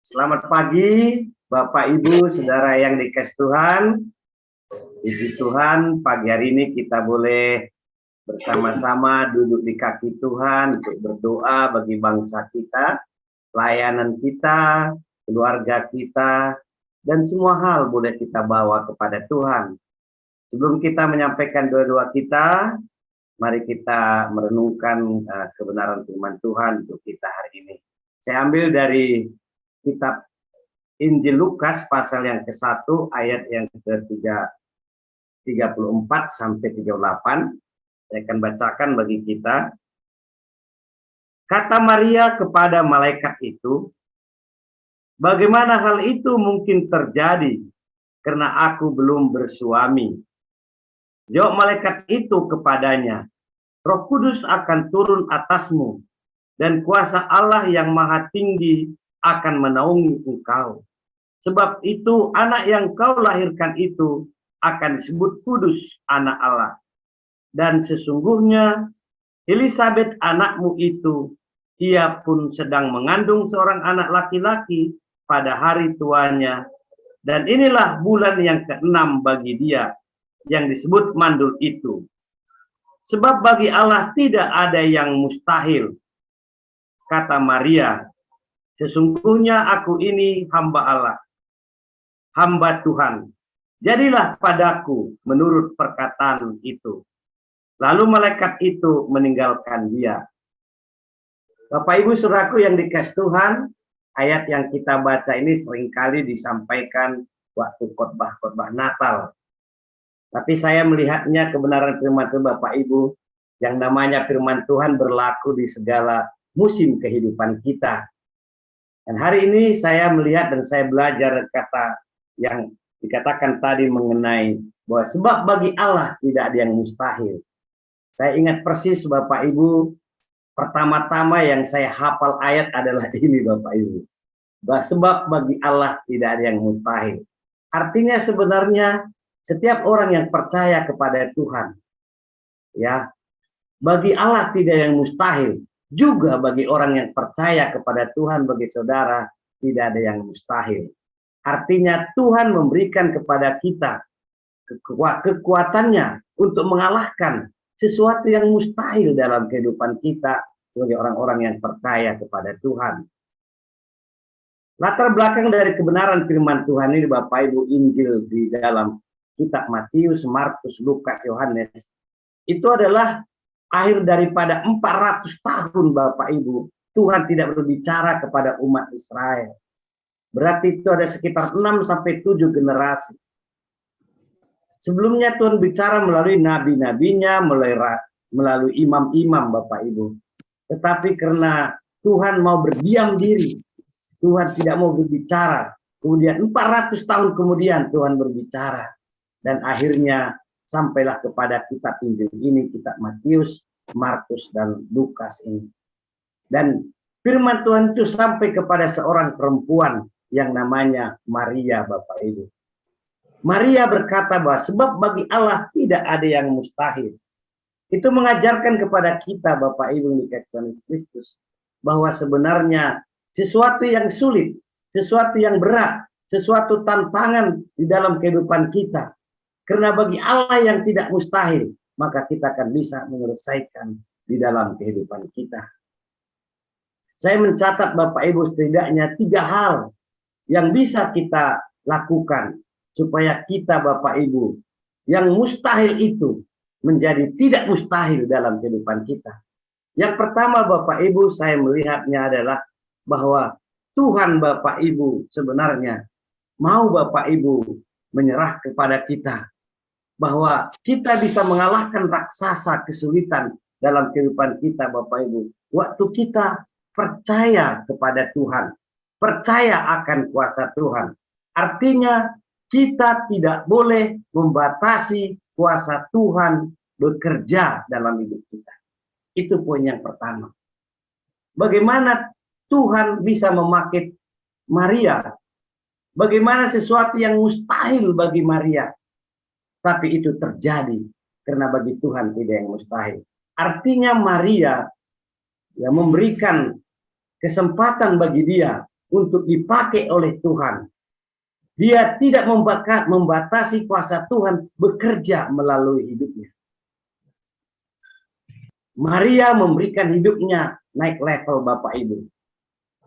Selamat pagi, Bapak, Ibu, Saudara yang dikasih Tuhan. Puji Tuhan, pagi hari ini kita boleh bersama-sama duduk di kaki Tuhan untuk berdoa bagi bangsa kita, pelayanan kita, keluarga kita, dan semua hal boleh kita bawa kepada Tuhan. Sebelum kita menyampaikan doa-doa kita, mari kita merenungkan kebenaran firman Tuhan untuk kita hari ini. Saya ambil dari kitab Injil Lukas pasal yang ke-1 ayat yang ke-34 sampai 38. Saya akan bacakan bagi kita. Kata Maria kepada malaikat itu, "Bagaimana hal itu mungkin terjadi karena aku belum bersuami?" Jawab malaikat itu kepadanya, "Roh Kudus akan turun atasmu, dan kuasa Allah yang Maha Tinggi akan menaungi engkau. Sebab itu anak yang kau lahirkan itu akan disebut kudus, anak Allah. Dan sesungguhnya Elisabet anakmu itu, ia pun sedang mengandung seorang anak laki-laki pada hari tuanya. Dan inilah bulan yang ke-6 bagi dia, yang disebut mandul itu. Sebab bagi Allah tidak ada yang mustahil." Kata Maria, "Sesungguhnya aku ini hamba Allah, hamba Tuhan. Jadilah padaku menurut perkataan itu." Lalu malaikat itu meninggalkan dia. Bapak Ibu Saudaraku yang dikasih Tuhan, ayat yang kita baca ini seringkali disampaikan waktu khotbah-khotbah Natal. Tapi saya melihatnya kebenaran firman Tuhan Bapak Ibu, yang namanya firman Tuhan berlaku di segala musim kehidupan kita. Dan hari ini saya melihat dan saya belajar kata yang dikatakan tadi mengenai bahwa sebab bagi Allah tidak ada yang mustahil. Saya ingat persis Bapak Ibu, pertama-tama yang saya hafal ayat adalah ini Bapak Ibu. Bahwa sebab bagi Allah tidak ada yang mustahil. Artinya sebenarnya setiap orang yang percaya kepada Tuhan, ya, bagi Allah tidak ada yang mustahil. Juga bagi orang yang percaya kepada Tuhan, bagi saudara, tidak ada yang mustahil. Artinya Tuhan memberikan kepada kita kekuatannya untuk mengalahkan sesuatu yang mustahil dalam kehidupan kita sebagai orang-orang yang percaya kepada Tuhan. Latar belakang dari kebenaran firman Tuhan ini Bapak Ibu, Injil di dalam kitab Matius, Markus, Lukas, Yohanes, itu adalah akhir daripada 400 tahun Bapak Ibu, Tuhan tidak berbicara kepada umat Israel. Berarti itu ada sekitar 6-7 generasi. Sebelumnya Tuhan bicara melalui nabi-nabinya, melalui imam-imam Bapak Ibu. Tetapi karena Tuhan mau berdiam diri, Tuhan tidak mau berbicara. Kemudian 400 tahun kemudian Tuhan berbicara. Dan akhirnya sampailah kepada kitab Injil ini, kitab Matius, Markus, dan Lukas ini. Dan firman Tuhan itu sampai kepada seorang perempuan yang namanya Maria Bapak Ibu. Maria berkata bahwa sebab bagi Allah tidak ada yang mustahil. Itu mengajarkan kepada kita Bapak Ibu yang dikasih Tuhan Yesus Kristus, bahwa sebenarnya sesuatu yang sulit, sesuatu yang berat, sesuatu tantangan di dalam kehidupan kita, karena bagi Allah yang tidak mustahil, maka kita akan bisa menyelesaikan di dalam kehidupan kita. Saya mencatat Bapak Ibu setidaknya 3 hal yang bisa kita lakukan supaya kita Bapak Ibu yang mustahil itu menjadi tidak mustahil dalam kehidupan kita. Yang pertama Bapak Ibu, saya melihatnya adalah bahwa Tuhan Bapak Ibu sebenarnya mau Bapak Ibu menyerah kepada kita, bahwa kita bisa mengalahkan raksasa kesulitan dalam kehidupan kita Bapak Ibu. Waktu kita percaya kepada Tuhan, percaya akan kuasa Tuhan. Artinya kita tidak boleh membatasi kuasa Tuhan bekerja dalam hidup kita. Itu poin yang pertama. Bagaimana Tuhan bisa memakai Maria? Bagaimana sesuatu yang mustahil bagi Maria, tapi itu terjadi karena bagi Tuhan tidak yang mustahil. Artinya Maria yang memberikan kesempatan bagi dia untuk dipakai oleh Tuhan. Dia tidak membatasi kuasa Tuhan bekerja melalui hidupnya. Maria memberikan hidupnya naik level Bapak Ibu.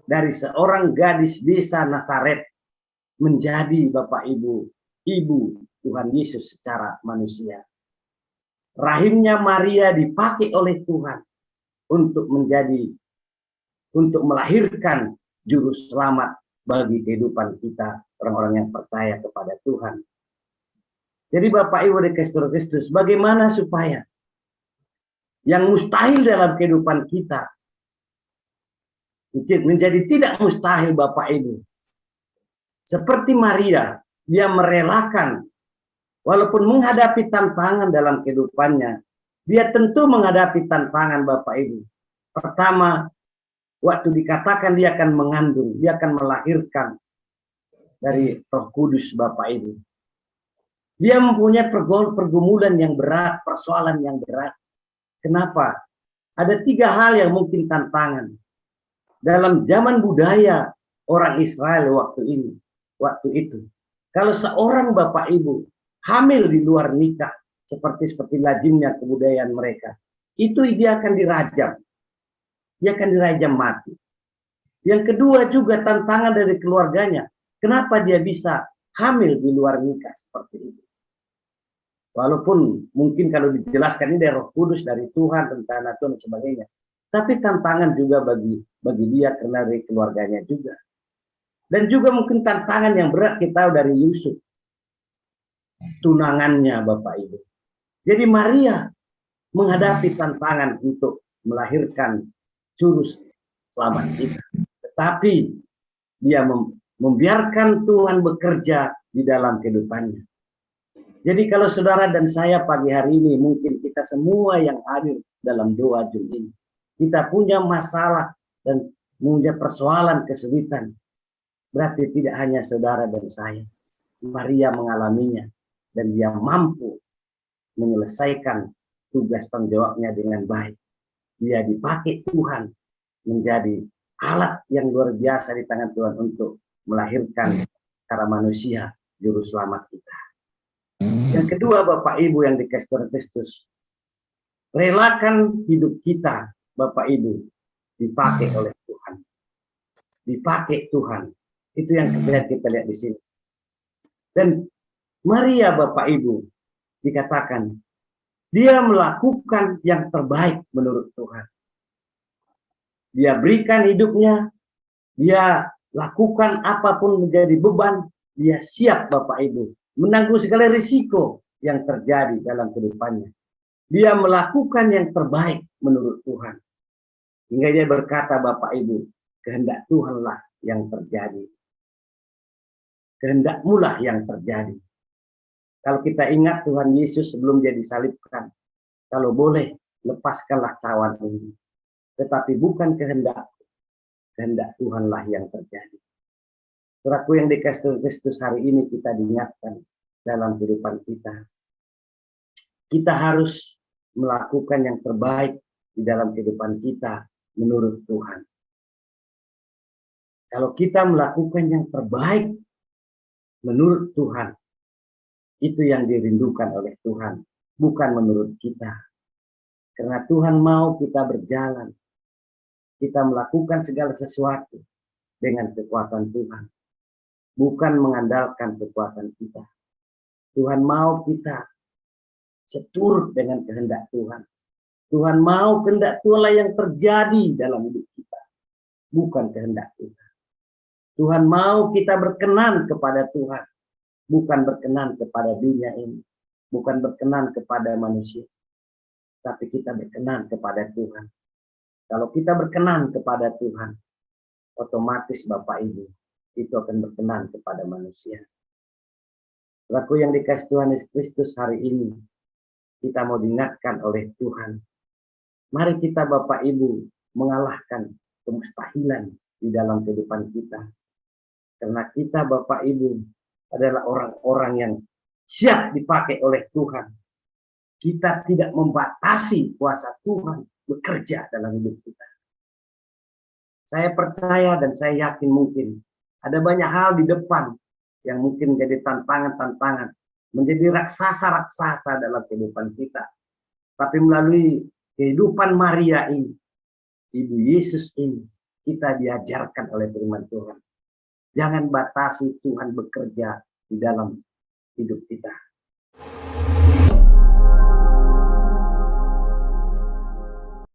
Dari seorang gadis desa Nazaret menjadi Bapak Ibu, ibu Tuhan Yesus secara manusia. Rahimnya Maria dipakai oleh Tuhan untuk melahirkan juru selamat bagi kehidupan kita, orang-orang yang percaya kepada Tuhan. Jadi Bapak Ibu dikasih Kristus, bagaimana supaya yang mustahil dalam kehidupan kita menjadi tidak mustahil Bapak Ibu. Seperti Maria, dia merelakan walaupun menghadapi tantangan dalam kehidupannya, dia tentu menghadapi tantangan Bapak Ibu. Pertama, waktu dikatakan dia akan mengandung, dia akan melahirkan dari Roh Kudus Bapak Ibu. Dia mempunyai pergumulan yang berat, persoalan yang berat. Kenapa? Ada 3 hal yang mungkin tantangan. Dalam zaman budaya orang Israel waktu itu. Kalau seorang Bapak Ibu hamil di luar nikah, seperti lazimnya kebudayaan mereka, itu dia akan dirajam. Dia akan dirajam mati. Yang kedua juga tantangan dari keluarganya. Kenapa dia bisa hamil di luar nikah seperti itu? Walaupun mungkin kalau dijelaskan ini dari Roh Kudus, dari Tuhan, tentang Tuhan dan sebagainya. Tapi tantangan juga bagi dia karena dari keluarganya juga. Dan juga mungkin tantangan yang berat kita dari Yusuf. Tunangannya Bapak Ibu. Jadi Maria menghadapi tantangan untuk melahirkan juru selamat kita. Tetapi dia membiarkan Tuhan bekerja di dalam kehidupannya. Jadi kalau saudara dan saya pagi hari ini, mungkin kita semua yang hadir dalam doa Zoom ini, kita punya masalah dan punya persoalan kesulitan. Berarti tidak hanya saudara dan saya. Maria mengalaminya dan dia mampu menyelesaikan tugas tanggung jawabnya dengan baik. Dia dipakai Tuhan menjadi alat yang luar biasa di tangan Tuhan untuk melahirkan cara manusia juru selamat kita. Yang kedua Bapak Ibu yang dikasih Tuhan Kristus, relakan hidup kita Bapak Ibu dipakai oleh Tuhan. Dipakai Tuhan. Itu yang kita lihat di sini. Dan Maria Bapak Ibu dikatakan dia melakukan yang terbaik menurut Tuhan. Dia berikan hidupnya, dia lakukan apapun menjadi beban, dia siap Bapak Ibu menanggung segala risiko yang terjadi dalam kehidupannya. Dia melakukan yang terbaik menurut Tuhan. Hingga dia berkata Bapak Ibu, kehendak Tuhanlah yang terjadi. Kehendakmulah yang terjadi. Kalau kita ingat Tuhan Yesus sebelum dia disalibkan, kalau boleh lepaskanlah cawan ini. Tetapi bukan kehendak Tuhanlah yang terjadi. Saudaraku yang dikasih Kristus, hari ini kita diingatkan dalam kehidupan kita. Kita harus melakukan yang terbaik di dalam kehidupan kita menurut Tuhan. Kalau kita melakukan yang terbaik menurut Tuhan, itu yang dirindukan oleh Tuhan, bukan menurut kita. Karena Tuhan mau kita berjalan, kita melakukan segala sesuatu dengan kekuatan Tuhan, bukan mengandalkan kekuatan kita. Tuhan mau kita seturut dengan kehendak Tuhan. Tuhan mau kehendak Tuhanlah yang terjadi dalam hidup kita, bukan kehendak kita. Tuhan mau kita berkenan kepada Tuhan, bukan berkenan kepada dunia ini, bukan berkenan kepada manusia, tapi kita berkenan kepada Tuhan. Kalau kita berkenan kepada Tuhan, otomatis Bapak Ibu itu akan berkenan kepada manusia. Laku yang dikasih Tuhan Yesus Kristus hari ini, kita mau diingatkan oleh Tuhan. Mari kita Bapak Ibu mengalahkan kemustahilan di dalam kehidupan kita. Karena kita Bapak Ibu adalah orang-orang yang siap dipakai oleh Tuhan. Kita tidak membatasi kuasa Tuhan bekerja dalam hidup kita. Saya percaya dan saya yakin mungkin ada banyak hal di depan yang mungkin menjadi tantangan-tantangan, menjadi raksasa-raksasa dalam kehidupan kita. Tapi melalui kehidupan Maria ini, Ibu Yesus ini, kita diajarkan oleh firman Tuhan. Jangan batasi Tuhan bekerja di dalam hidup kita.